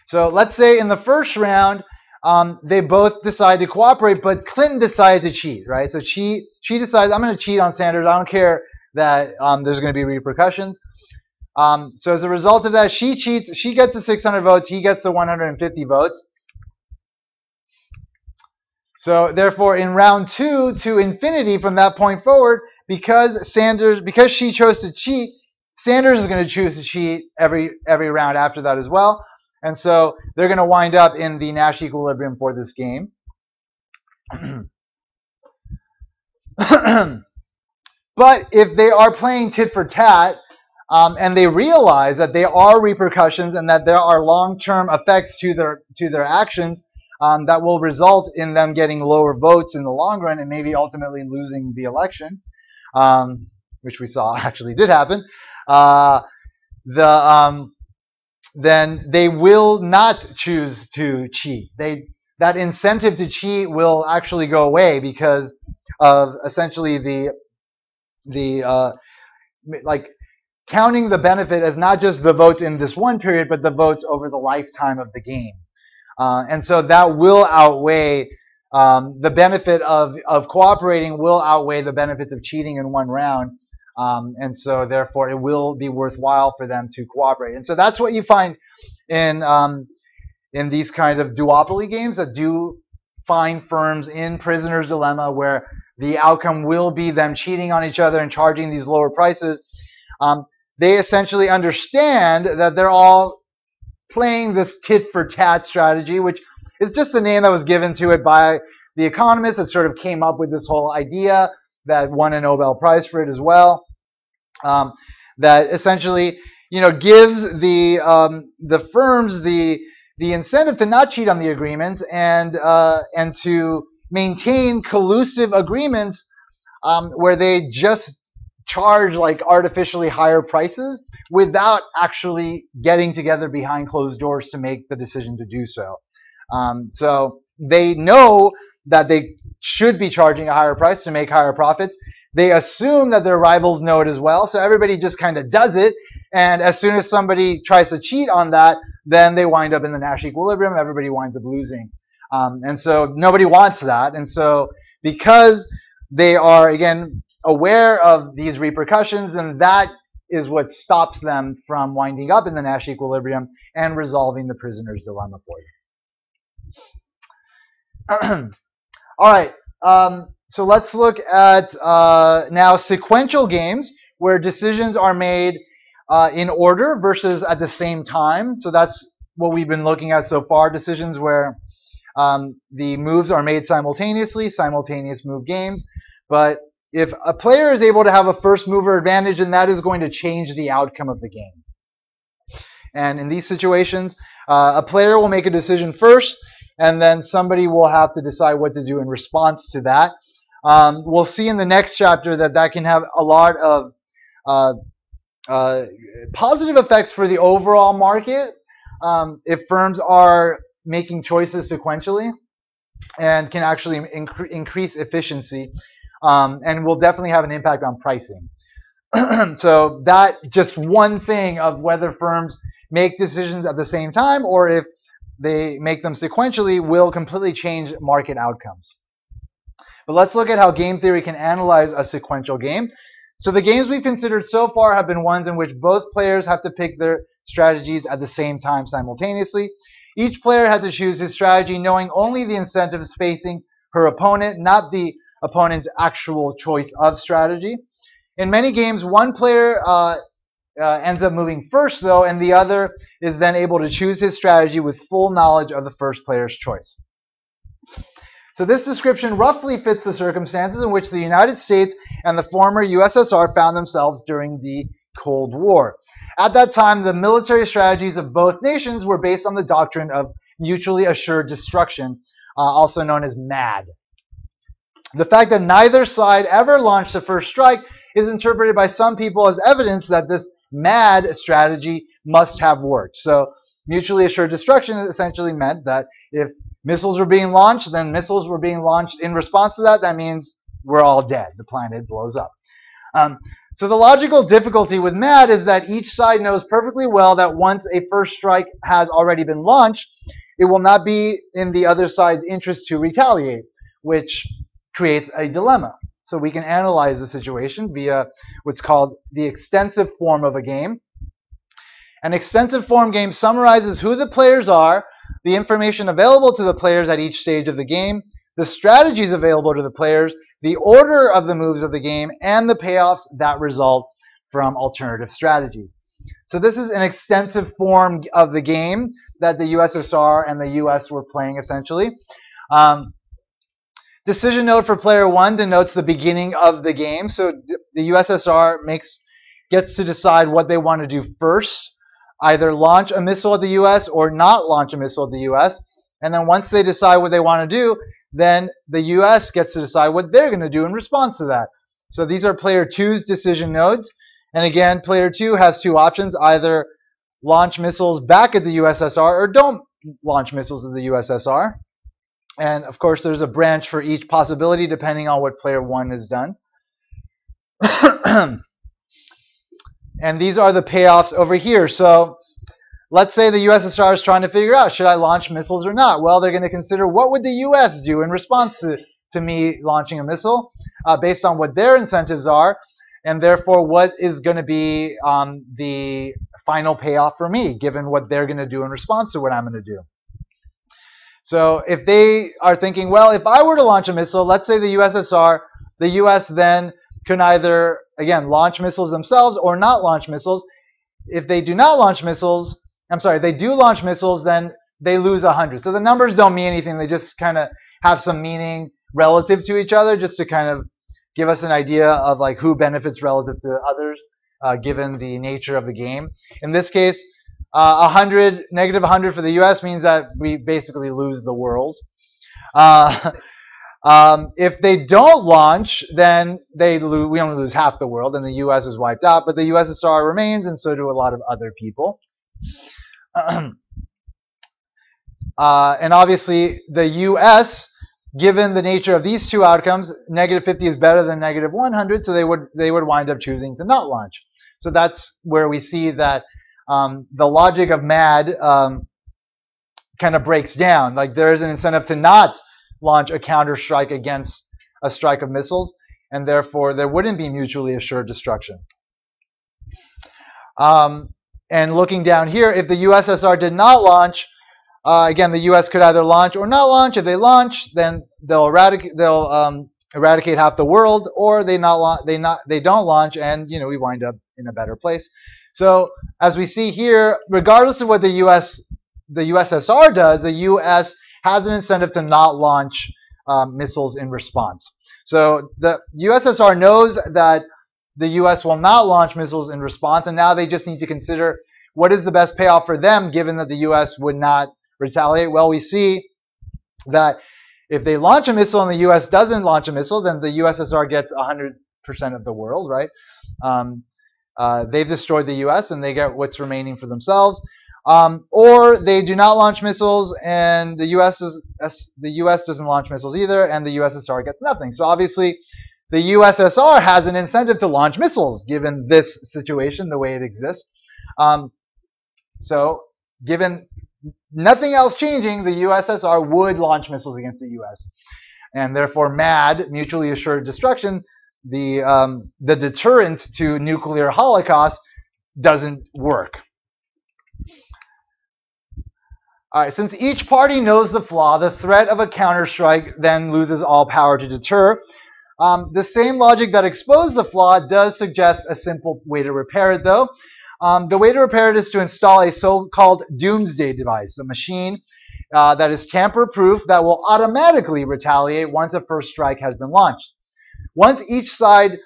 So let's say in the first round, they both decide to cooperate, but Clinton decided to cheat, right? So she decides, I'm going to cheat on Sanders. I don't care that there's going to be repercussions. So as a result of that, she cheats. She gets the 600 votes. He gets the 150 votes. So therefore, in round 2 to infinity from that point forward, because she chose to cheat, Sanders is going to choose to cheat every round after that as well. And so they're going to wind up in the Nash equilibrium for this game. But if they are playing tit for tat, and they realize that there are repercussions and that there are long-term effects to their actions, that will result in them getting lower votes in the long run and maybe ultimately losing the election, which we saw actually did happen, then they will not choose to cheat. That incentive to cheat will actually go away because of essentially the counting the benefit as not just the votes in this one period, but the votes over the lifetime of the game. And so that will outweigh the benefit of cooperating will outweigh the benefits of cheating in one round. And so therefore it will be worthwhile for them to cooperate. And so that's what you find in these kind of duopoly games that do find firms in prisoner's dilemma where the outcome will be them cheating on each other and charging these lower prices. They essentially understand that they're all playing this tit for tat strategy, which is just the name that was given to it by the economists that sort of came up with this whole idea, that won a Nobel Prize for it as well, that essentially gives the firms the incentive to not cheat on the agreements and to maintain collusive agreements where they just charge like artificially higher prices without actually getting together behind closed doors to make the decision to do so. So they know that they should be charging a higher price to make higher profits. They assume that their rivals know it as well, so everybody just kind of does it. And as soon as somebody tries to cheat on that, then they wind up in the Nash equilibrium. Everybody winds up losing. And so nobody wants that. And so because they are, again, aware of these repercussions, and that is what stops them from winding up in the Nash equilibrium and resolving the prisoner's dilemma for you. All right, so let's look at now sequential games where decisions are made in order versus at the same time. So that's what we've been looking at so far, decisions where the moves are made simultaneously, simultaneous move games. But if a player is able to have a first mover advantage, then that is going to change the outcome of the game. And in these situations, a player will make a decision first, and then somebody will have to decide what to do in response to that. We'll see in the next chapter that that can have a lot of positive effects for the overall market if firms are making choices sequentially, and can actually increase efficiency, and will definitely have an impact on pricing. So that just one thing of whether firms make decisions at the same time or if they make them sequentially will completely change market outcomes. But let's look at how game theory can analyze a sequential game. So the games we've considered so far have been ones in which both players have to pick their strategies at the same time simultaneously. Each player had to choose his strategy knowing only the incentives facing her opponent, not the opponent's actual choice of strategy. In many games, one player ends up moving first, though, and the other is then able to choose his strategy with full knowledge of the first player's choice. So this description roughly fits the circumstances in which the United States and the former USSR found themselves during the Cold War. At that time, the military strategies of both nations were based on the doctrine of mutually assured destruction, also known as MAD. The fact that neither side ever launched the first strike is interpreted by some people as evidence that this MAD strategy must have worked. So mutually assured destruction essentially meant that if missiles were being launched, then missiles were being launched in response to that. That means we're all dead. The planet blows up. So the logical difficulty with MAD is that each side knows perfectly well that once a first strike has already been launched, it will not be in the other side's interest to retaliate, which creates a dilemma. So we can analyze the situation via what's called the extensive form of a game. An extensive form game summarizes who the players are, the information available to the players at each stage of the game, the strategies available to the players, the order of the moves of the game, and the payoffs that result from alternative strategies. So this is an extensive form of the game that the USSR and the US were playing essentially. Decision node for player one denotes the beginning of the game. So the USSR gets to decide what they want to do first, either launch a missile at the US or not launch a missile at the US. And then once they decide what they want to do, then the US gets to decide what they're going to do in response to that. So these are player two's decision nodes. And again, player two has two options, either launch missiles back at the USSR or don't launch missiles at the USSR. And of course, there's a branch for each possibility depending on what player one has done. And these are the payoffs over here. So let's say the USSR is trying to figure out, should I launch missiles or not? Well, they're going to consider what would the US do in response to me launching a missile based on what their incentives are, and therefore what is going to be the final payoff for me, given what they're going to do in response to what I'm going to do. So if they are thinking, well, if I were to launch a missile, let's say the USSR, the US then can either, again, launch missiles themselves or not launch missiles. If they do not launch missiles, they do launch missiles, then they lose 100. So the numbers don't mean anything. They just kind of have some meaning relative to each other, just to kind of give us an idea of like who benefits relative to others, given the nature of the game. In this case, negative 100 for the US means that we basically lose the world. If they don't launch, then we only lose half the world, and the U.S. is wiped out. But the USSR remains, and so do a lot of other people. And obviously, the U.S., given the nature of these two outcomes, -50 is better than -100, so they would wind up choosing to not launch. So that's where we see that the logic of MAD kind of breaks down. Like, there is an incentive to not launch a counterstrike against a strike of missiles, and therefore there wouldn't be mutually assured destruction. And looking down here, if the USSR did not launch, again, the U.S. could either launch or not launch. If they launch, then they'll eradicate half the world, or they don't launch, and we wind up in a better place. So as we see here, regardless of what the USSR does, the U.S. has an incentive to not launch missiles in response. So the USSR knows that the U.S. will not launch missiles in response, and now they just need to consider what is the best payoff for them, given that the U.S. would not retaliate. Well, we see that if they launch a missile and the U.S. doesn't launch a missile, then the USSR gets 100% of the world, right? They've destroyed the U.S. and they get what's remaining for themselves. Or they do not launch missiles, and the U.S. doesn't launch missiles either, and the USSR gets nothing. So obviously, the USSR has an incentive to launch missiles, given this situation, the way it exists. So given nothing else changing, the USSR would launch missiles against the U.S. And therefore, MAD, mutually assured destruction, the deterrent to nuclear holocaust, doesn't work. All right, since each party knows the flaw, the threat of a counterstrike then loses all power to deter. The same logic that exposed the flaw does suggest a simple way to repair it, though. The way to repair it is to install a so-called doomsday device, a machine that is tamper-proof that will automatically retaliate once a first strike has been launched. Once each side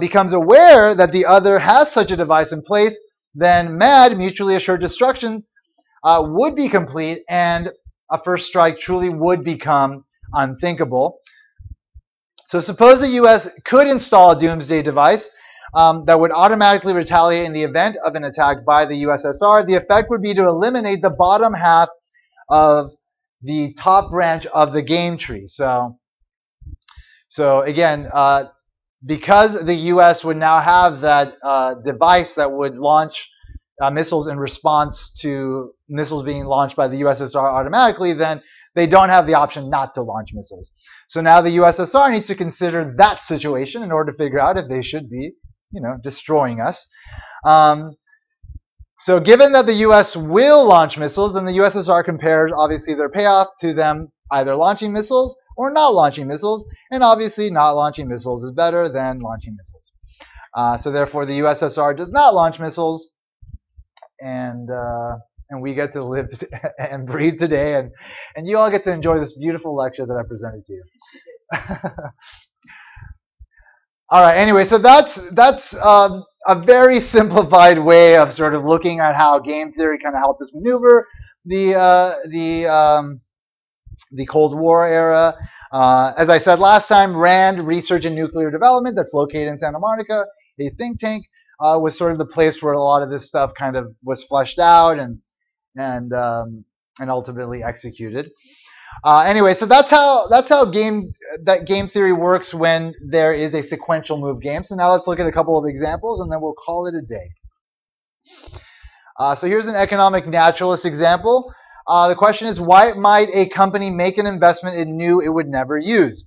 becomes aware that the other has such a device in place, then MAD, mutually assured destruction, would be complete, and a first strike truly would become unthinkable. So suppose the U.S. could install a doomsday device that would automatically retaliate in the event of an attack by the USSR. The effect would be to eliminate the bottom half of the top branch of the game tree. So again, because the U.S. would now have that device that would launch missiles in response to missiles being launched by the USSR automatically, then they don't have the option not to launch missiles. So now the USSR needs to consider that situation in order to figure out if they should be, destroying us. So given that the U.S. will launch missiles, then the USSR compares, obviously, their payoff to them either launching missiles or not launching missiles. And obviously, not launching missiles is better than launching missiles. So therefore, the USSR does not launch missiles, and we get to live and breathe today, and you all get to enjoy this beautiful lecture that I presented to you. All right. Anyway, so that's a very simplified way of sort of looking at how game theory kind of helped us maneuver the Cold War era. As I said last time, RAND, Research in Nuclear Development, that's located in Santa Monica, a think tank, was sort of the place where a lot of this stuff kind of was fleshed out and ultimately executed. Anyway, so that's how game theory works when there is a sequential move game. So now let's look at a couple of examples, and then we'll call it a day. So here's an economic naturalist example. The question is, why might a company make an investment it knew it would never use?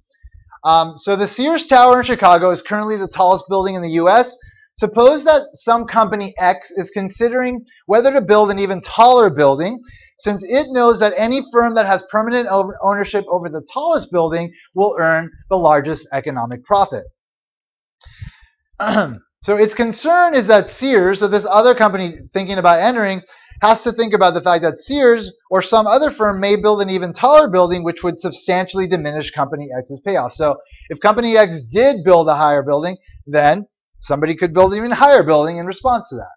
So the Sears Tower in Chicago is currently the tallest building in the U.S. Suppose that some company X is considering whether to build an even taller building, since it knows that any firm that has permanent ownership over the tallest building will earn the largest economic profit. So its concern is that Sears, so this other company thinking about entering, has to think about the fact that Sears or some other firm may build an even taller building, which would substantially diminish Company X's payoff. So if Company X did build a higher building, then somebody could build an even higher building in response to that.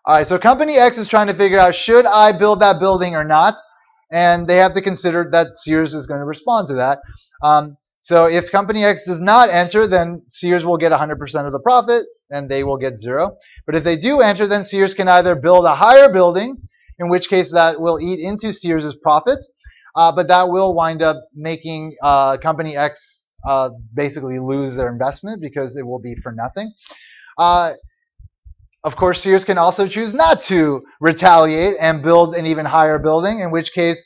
All right, so Company X is trying to figure out, should I build that building or not? and they have to consider that Sears is going to respond to that. So if company X does not enter, then Sears will get 100% of the profit, and they will get 0. But if they do enter, then Sears can either build a higher building, in which case that will eat into Sears' profits, but that will wind up making company X basically lose their investment because it will be for nothing. Of course, Sears can also choose not to retaliate and build an even higher building, in which case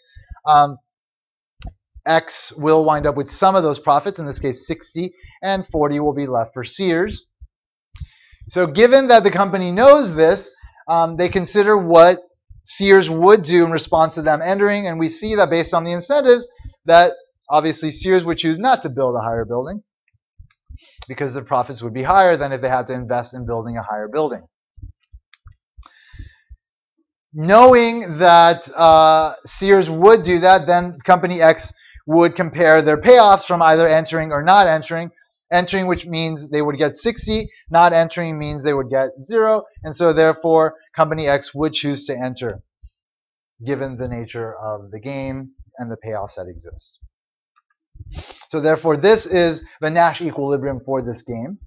X will wind up with some of those profits, in this case 60, and 40 will be left for Sears. So given that the company knows this, they consider what Sears would do in response to them entering, and we see that based on the incentives that obviously Sears would choose not to build a higher building because the profits would be higher than if they had to invest in building a higher building. Knowing that Sears would do that, then company X would compare their payoffs from either entering or not entering. Entering, which means they would get 60. Not entering means they would get 0. And so therefore, company X would choose to enter, given the nature of the game and the payoffs that exist. So therefore, this is the Nash equilibrium for this game.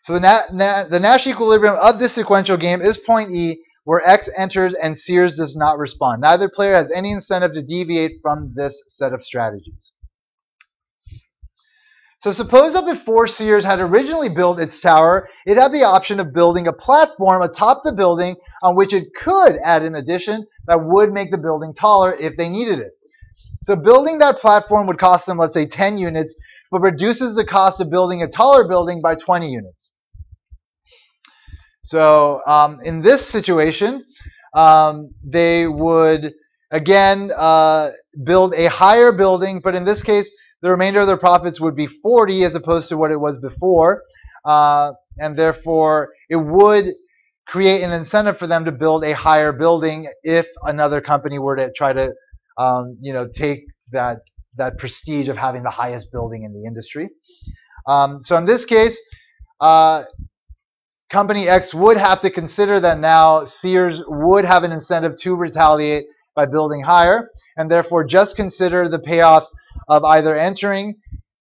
So the Nash equilibrium of this sequential game is point E, where X enters and Sears does not respond. Neither player has any incentive to deviate from this set of strategies. So suppose that before Sears had originally built its tower, it had the option of building a platform atop the building on which it could add an addition that would make the building taller if they needed it. So building that platform would cost them, let's say, 10 units, but reduces the cost of building a taller building by 20 units. So in this situation, they would, again, build a higher building, but in this case, the remainder of their profits would be 40 as opposed to what it was before, and therefore it would create an incentive for them to build a higher building if another company were to try to take that prestige of having the highest building in the industry. So in this case, company X would have to consider that now Sears would have an incentive to retaliate by building higher, and therefore just consider the payoffs of either entering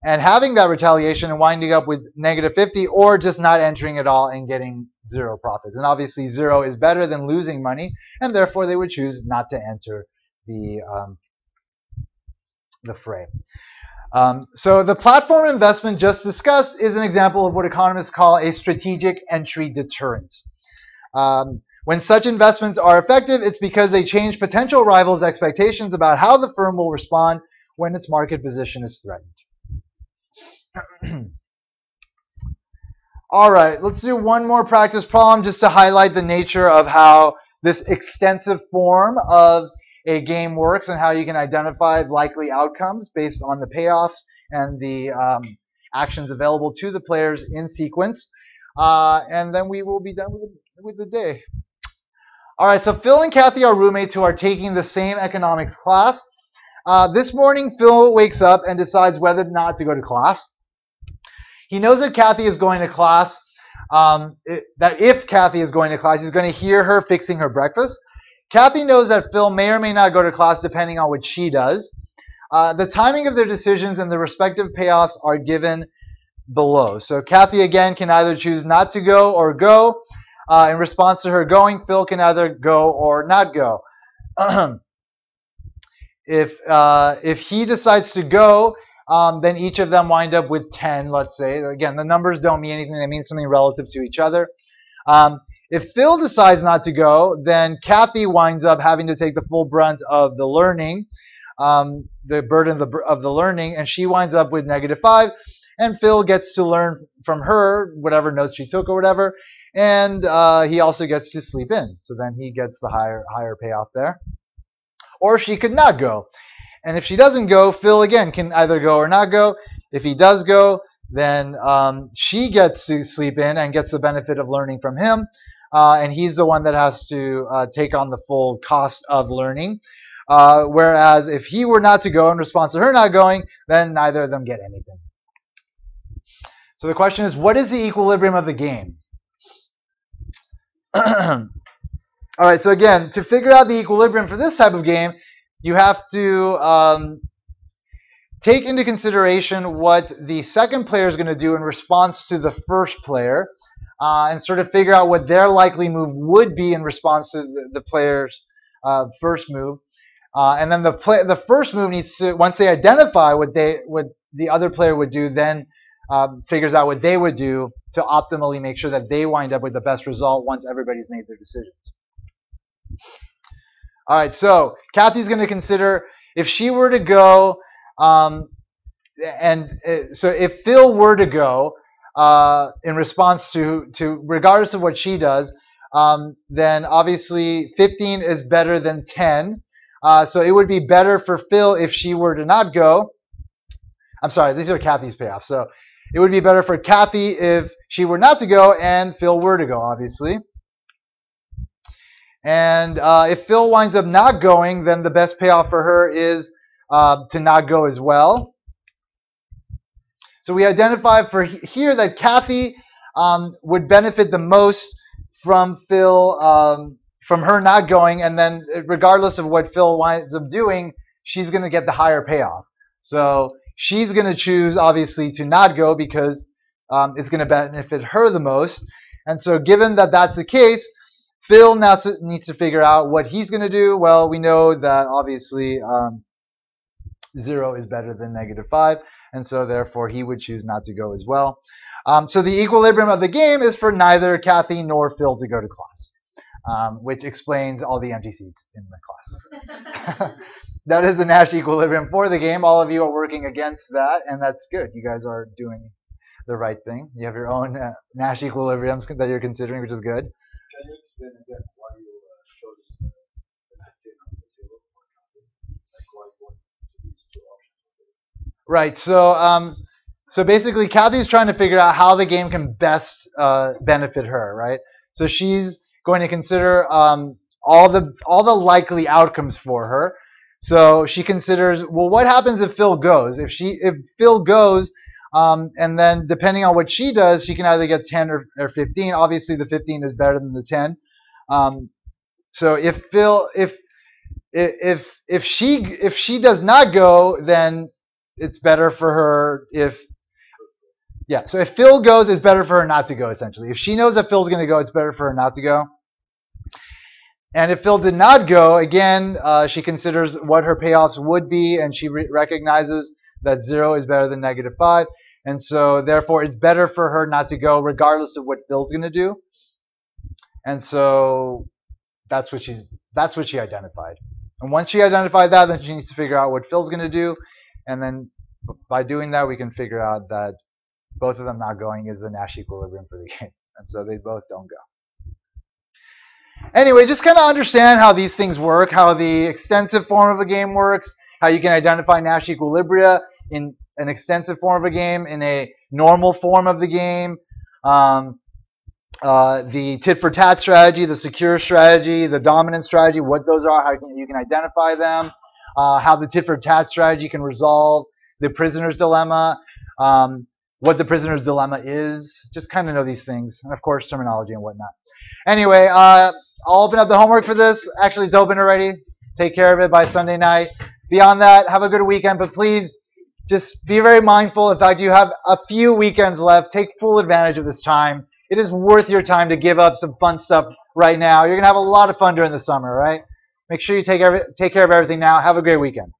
and having that retaliation and winding up with negative 50, or just not entering at all and getting 0 profits. And obviously 0 is better than losing money, and therefore they would choose not to enter the fray. So the platform investment just discussed is an example of what economists call a strategic entry deterrent. When such investments are effective, it's because they change potential rivals' expectations about how the firm will respond when its market position is threatened. All right, let's do one more practice problem just to highlight the nature of how this extensive form of a game works and how you can identify likely outcomes based on the payoffs and the actions available to the players in sequence. And then we will be done with the day. All right, so Phil and Kathy are roommates who are taking the same economics class. This morning, Phil wakes up and decides whether or not to go to class. He knows that Kathy is going to class, that if Kathy is going to class, he's going to hear her fixing her breakfast. Kathy knows that Phil may or may not go to class depending on what she does. The timing of their decisions and the respective payoffs are given below. So Kathy, again, can either choose not to go or go. In response to her going, Phil can either go or not go. If he decides to go, then each of them wind up with 10, let's say. Again, the numbers don't mean anything. They mean something relative to each other. If Phil decides not to go, then Kathy winds up having to take the full brunt of the learning, the burden of the learning, and she winds up with -5. And Phil gets to learn from her whatever notes she took or whatever, and he also gets to sleep in. So then he gets the higher payoff there. Or she could not go. And if she doesn't go, Phil, again, can either go or not go. If he does go, then she gets to sleep in and gets the benefit of learning from him. And he's the one that has to take on the full cost of learning. Whereas if he were not to go in response to her not going, then neither of them get anything. So the question is, what is the equilibrium of the game? All right, so again, to figure out the equilibrium for this type of game, you have to take into consideration what the second player is going to do in response to the first player, and sort of figure out what their likely move would be in response to the player's first move. And then the first move needs to, once they identify what the other player would do, then figures out what they would do to optimally make sure that they wind up with the best result once everybody's made their decisions. All right, so Kathy's going to consider if she were to go, so if Phil were to go in response to regardless of what she does, then obviously 15 is better than 10. So it would be better for Phil if she were to not go. I'm sorry, these are Kathy's payoffs. So it would be better for Kathy if she were not to go and Phil were to go, obviously. And if Phil winds up not going, then the best payoff for her is to not go as well. So we identify for here that Kathy would benefit the most from Phil, from her not going, and then regardless of what Phil winds up doing, she's going to get the higher payoff. So she's going to choose, obviously, to not go because it's going to benefit her the most. And so given that that's the case, Phil now needs to figure out what he's going to do. Well, we know that obviously 0 is better than -5, and so therefore he would choose not to go as well. So the equilibrium of the game is for neither Kathy nor Phil to go to class, which explains all the empty seats in the class. That is the Nash equilibrium for the game. All of you are working against that, and that's good. You guys are doing the right thing. You have your own Nash equilibriums that you're considering, which is good.
Can you explain again why you chose the 15 on the table for Kathy? Like why you want these two options?
Right. So basically, Kathy's trying to figure out how the game can best benefit her. Right. So she's going to consider all the likely outcomes for her. So she considers, well, what happens if Phil goes? If Phil goes, and then depending on what she does, she can either get 10 or 15. Obviously, the 15 is better than the 10. So if she does not go, then it's better for her so if Phil goes, it's better for her not to go, essentially. If she knows that Phil's going to go, it's better for her not to go. And if Phil did not go, again, she considers what her payoffs would be, and she recognizes that 0 is better than -5. And so, therefore, it's better for her not to go regardless of what Phil's going to do. And so that's what she identified. And once she identified that, then she needs to figure out what Phil's going to do. And then by doing that, we can figure out that both of them not going is the Nash equilibrium for the game. And so they both don't go. Anyway, just kind of understand how these things work, how the extensive form of a game works, how you can identify Nash equilibria in an extensive form of a game, in a normal form of the game, the tit-for-tat strategy, the secure strategy, the dominant strategy, what those are, how you can identify them, how the tit-for-tat strategy can resolve the prisoner's dilemma, what the prisoner's dilemma is. Just kind of know these things, and of course, terminology and whatnot. Anyway, I'll open up the homework for this. Actually, it's open already. Take care of it by Sunday night. Beyond that, have a good weekend, but please just be very mindful. In fact, you have a few weekends left. Take full advantage of this time. It is worth your time to give up some fun stuff right now. You're going to have a lot of fun during the summer, right? Make sure you take care of everything now. Have a great weekend.